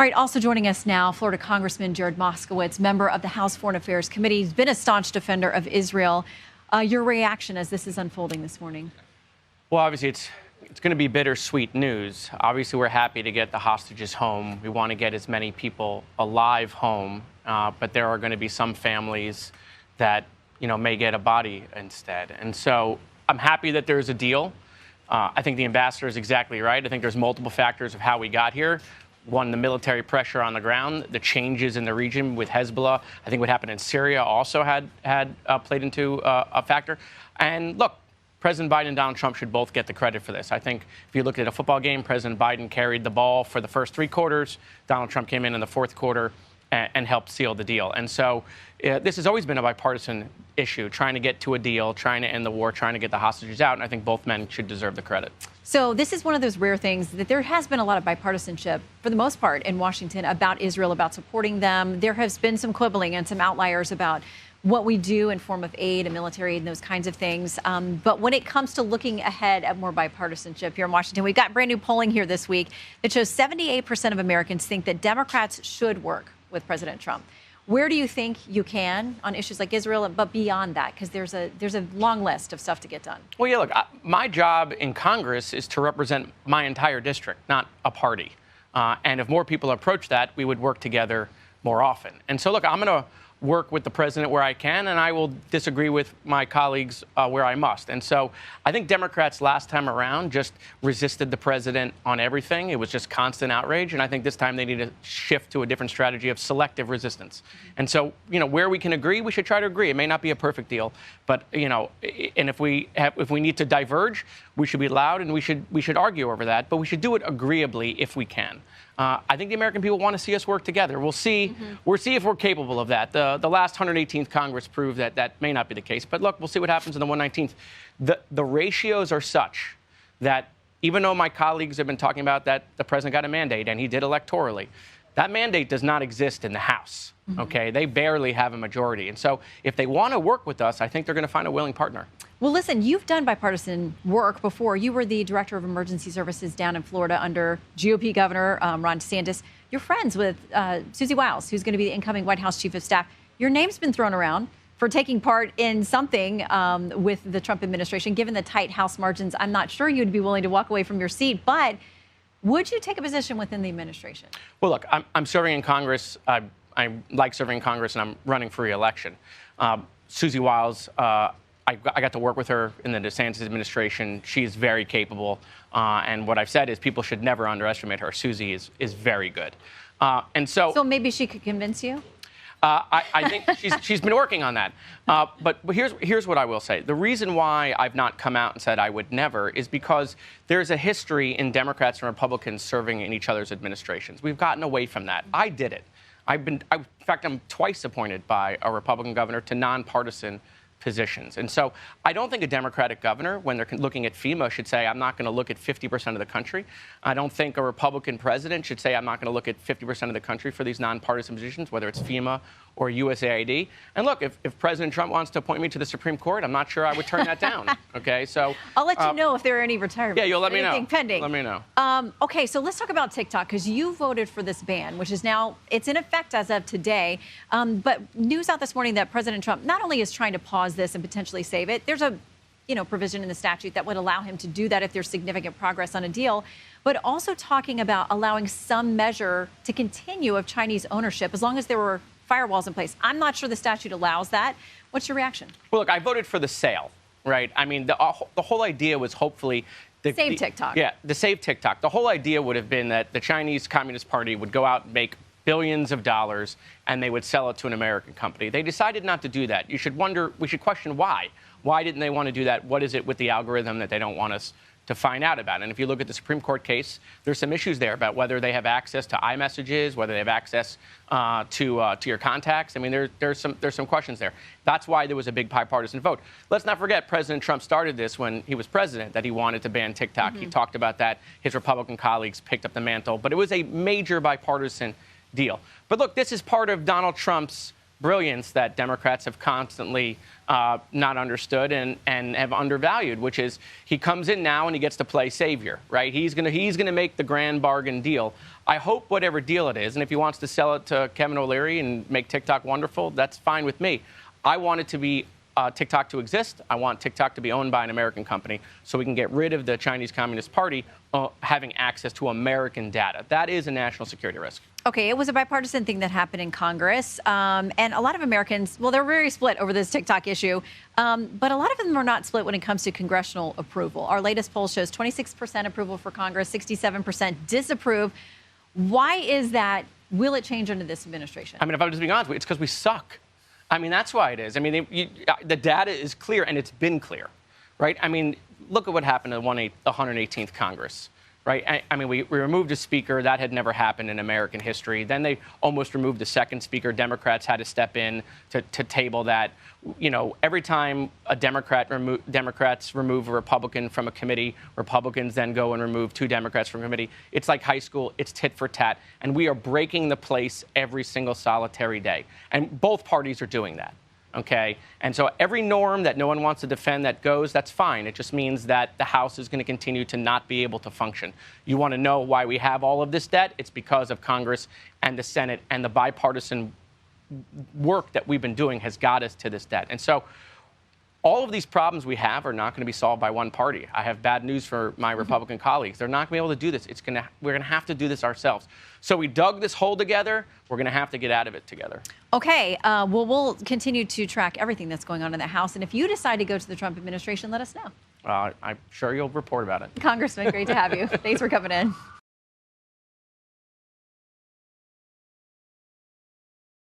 All right, also joining us now, Florida Congressman Jared Moskowitz, member of the House Foreign Affairs Committee. He's been a staunch defender of Israel. Your reaction as this is unfolding this morning? Well, obviously, it's going to be bittersweet news. Obviously, we're happy to get the hostages home. We want to get as many people alive home, but there are going to be some families that, may get a body instead. And so I'm happy that there's a deal. I think the ambassador is exactly right. I think there's multiple factors of how we got here. One, the military pressure on the ground, the changes in the region with Hezbollah. I think what happened in Syria also had played into a factor. And look, President Biden and Donald Trump should both get the credit for this. I think if you look at a football game, President Biden carried the ball for the first three quarters. Donald Trump came in the fourth quarter and helped seal the deal. And so this has always been a bipartisan issue, trying to get to a deal, trying to end the war, trying to get the hostages out. And I think both men should deserve the credit. So this is one of those rare things that there has been a lot of bipartisanship, for the most part, in Washington about Israel, about supporting them. There has been some quibbling and some outliers about what we do in form of aid and military and those kinds of things. But when it comes to looking ahead at more bipartisanship here in Washington, we've got brand new polling here this week that shows 78% of Americans think that Democrats should work with President Trump. Where do you think you can on issues like Israel, but beyond that? Because there's a long list of stuff to get done. Well, yeah, look, my job in Congress is to represent my entire district, not a party. And if more people approach that, we would work together more often. And so, look, I'm going to work with the president where I can, and I will disagree with my colleagues where I must. And so I think Democrats last time around just resisted the president on everything. It was just constant outrage. And I think this time they need to shift to a different strategy of selective resistance. And so, where we can agree, we should try to agree. It may not be a perfect deal, but, and if we need to diverge, we should be loud and we should argue over that, but we should do it agreeably if we can. I think the American people want to see us work together. We'll see. We'll see if we're capable of that. The last 118th Congress proved that that may not be the case. But look, we'll see what happens in the 119th. The ratios are such that even though my colleagues have been talking about that the president got a mandate and he did electorally, that mandate does not exist in the House. Okay, they barely have a majority. And so if they want to work with us, I think they're going to find a willing partner. Well, listen, you've done bipartisan work before. You were the director of emergency services down in Florida under GOP Governor Ron DeSantis. You're friends with Susie Wiles, who's going to be the incoming White House chief of staff. Your name's been thrown around for taking part in something with the Trump administration. Given the tight House margins, I'm not sure you'd be willing to walk away from your seat, but would you take a position within the administration? Well, look, I'm serving in Congress. I like serving in Congress, and I'm running for re-election. Susie Wiles, I got to work with her in the DeSantis administration. She's very capable. And what I've said is people should never underestimate her. Susie is very good. So maybe she could convince you? I think she's been working on that. But here's what I will say. The reason why I've not come out and said I would never is because there's a history in Democrats and Republicans serving in each other's administrations. We've gotten away from that. I did it. In fact, I'm twice appointed by a Republican governor to nonpartisan positions. And so I don't think a Democratic governor, when they're looking at FEMA, should say, I'm not going to look at 50% of the country. I don't think a Republican president should say, I'm not going to look at 50% of the country for these nonpartisan positions, whether it's FEMA or USAID. And look, if President Trump wants to appoint me to the Supreme Court, I'm not sure I would turn that down. Okay, so I'll let you know if there are any retirements. Yeah, you'll let me know. Pending. Let me know. Okay, so let's talk about TikTok, because you voted for this ban, which is now, it's in effect as of today. But news out this morning that President Trump not only is trying to pause this and potentially save it, there's a provision in the statute that would allow him to do that if there's significant progress on a deal, but also talking about allowing some measure to continue of Chinese ownership as long as there were firewalls in place. I'm not sure the statute allows that. What's your reaction? Well, look, I voted for the sale, right? I mean, the whole idea was hopefully save TikTok. Yeah, the save TikTok. The whole idea would have been that the Chinese Communist Party would go out and make billions of dollars and they would sell it to an American company. They decided not to do that. We should question why. Why didn't they want to do that? What is it with the algorithm that they don't want us to find out about? And if you look at the Supreme Court case, there's some issues there about whether they have access to iMessages, whether they have access to your contacts. I mean, there's some questions there. That's why there was a big bipartisan vote. Let's not forget President Trump started this when he was president, that he wanted to ban TikTok. He talked about that. His Republican colleagues picked up the mantle. But it was a major bipartisan deal. But look, this is part of Donald Trump's brilliance that Democrats have constantly not understood and have undervalued, which is he comes in now and he gets to play savior, right? He's gonna make the grand bargain deal. I hope whatever deal it is, and if he wants to sell it to Kevin O'Leary and make TikTok wonderful, that's fine with me. I want it to be TikTok to exist. I want TikTok to be owned by an American company so we can get rid of the Chinese Communist Party having access to American data. That is a national security risk. Okay, it was a bipartisan thing that happened in Congress. And a lot of Americans, well, they're very split over this TikTok issue. But a lot of them are not split when it comes to congressional approval. Our latest poll shows 26% approval for Congress, 67% disapprove. Why is that? Will it change under this administration? I mean, if I'm just being honest with you, it's because we suck. I mean, that's why it is. I mean, the data is clear, and it's been clear, right? I mean, look at what happened in the 118th Congress, right? I mean, we removed a speaker. That had never happened in American history. Then they almost removed the second speaker. Democrats had to step in to table that. You know, every time Democrats remove a Republican from a committee, Republicans then go and remove 2 Democrats from a committee. It's like high school. It's tit for tat. And we are breaking the place every single solitary day. And both parties are doing that. Okay. And so every norm that no one wants to defend that goes, that's fine. It just means that the House is going to continue to not be able to function. You want to know why we have all of this debt? It's because of Congress and the Senate, and the bipartisan work that we've been doing has got us to this debt. And so all of these problems we have are not going to be solved by one party. I have bad news for my Republican colleagues. They're not going to be able to do this. We're going to have to do this ourselves. So we dug this hole together. We're going to have to get out of it together. Okay. Well, we'll continue to track everything that's going on in the House. And if you decide to go to the Trump administration, let us know. I'm sure you'll report about it. Congressman, great to have you. Thanks for coming in.